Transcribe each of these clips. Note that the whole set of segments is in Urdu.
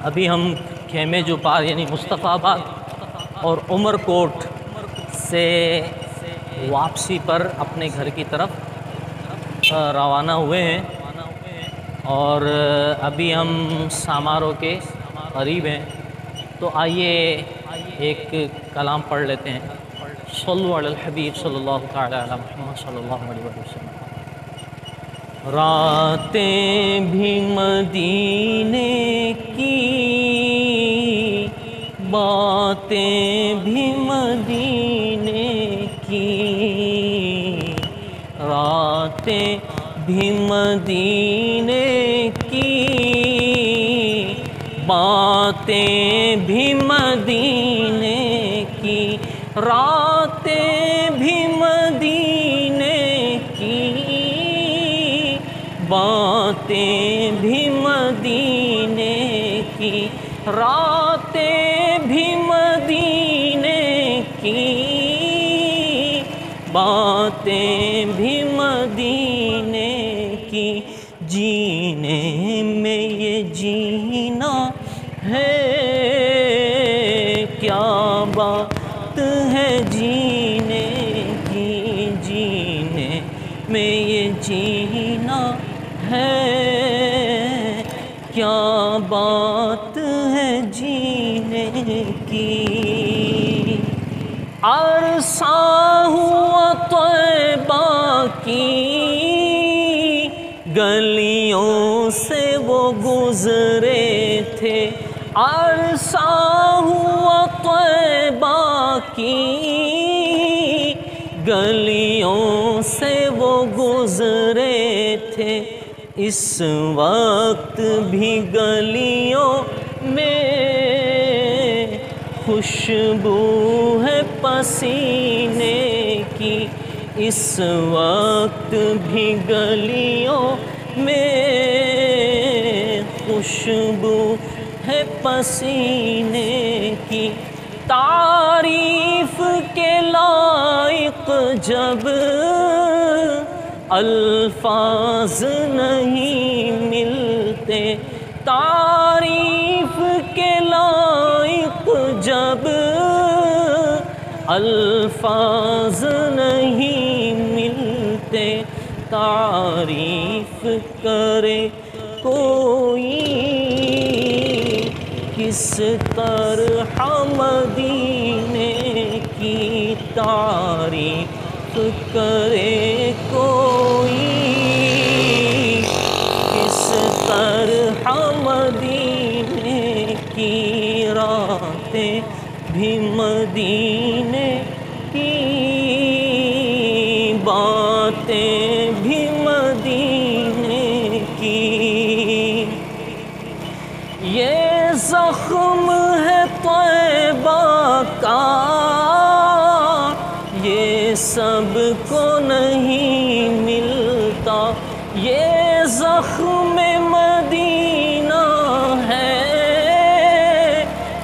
ابھی ہم خیمے جو پار یعنی مصطفیٰ آباد اور عمر کوٹ سے واپسی پر اپنے گھر کی طرف روانہ ہوئے ہیں، اور ابھی ہم سامارو کے قریب ہیں۔ تو آئیے ایک کلام پڑھ لیتے ہیں۔ صلو علی الحبیب صلی اللہ تعالی علی محمد صلی اللہ علیہ وسلم۔ راتیں بھی مدینے کی، باتیں بھی مدینے کی، راتیں بھی مدینے کی، باتیں بھی مدینے کی، راتیں بھی مدینے کی، باتیں بھی مدینے کی، راتیں بھی مدینے کی، باتیں بھی مدینے کی، جینے میں یہ جینا ہے، کیا بات ہے جینے کی، جینے میں یہ جینا ہے، کیا بات ہے جینے کی۔ عرصہ ہوا طیبہ کی گلیوں سے وہ گزرے تھے، عرصہ ہوا طیبہ کی گلیوں سے وہ گزرے تھے، اس وقت بھی گلیوں میں خوشبو ہے پسینے کی، اس وقت بھی گلیوں میں خوشبو ہے پسینے کی، تعریف کے لائق جب الفاظ نہیں ملتے، تعریف کے لائق جب الفاظ نہیں ملتے، تعریف کرے کوئی کس طرح مدینے کی، تعریف کرے کوئی کس طرح مدینے کی، راتیں بھی مدینے کی، باتیں بھی مدینے کی، یہ زخم ہے طیبہ کا، یہ سب کو نہیں ملتا، یہ زخم مدینہ ہے،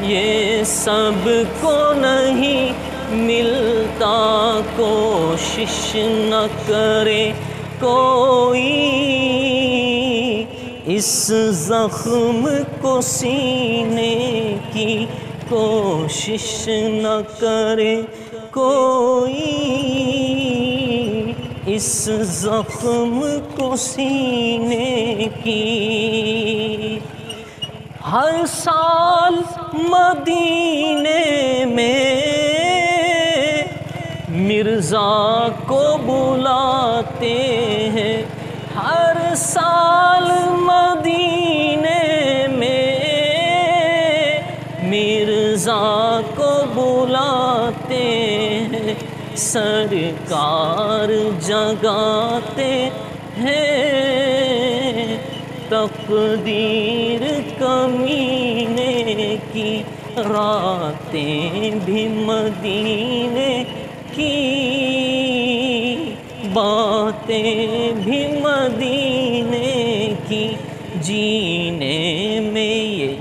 یہ سب کو نہیں ملتا، کوشش نہ کرے کوئی اس زخم کو سینے کی، کوشش نہ کرے کوئی اس زخم کو سینے کی۔ ہر سال مدینے میں مرزا کو بلاتے ہیں، ہر سال مدینے میں مرزا کو بلاتے ہیں، سرکار جگاتے ہیں تقدیر کمینے کی، راتیں بھی مدینے کی، باتیں بھی مدینے کی، جینے میں یہ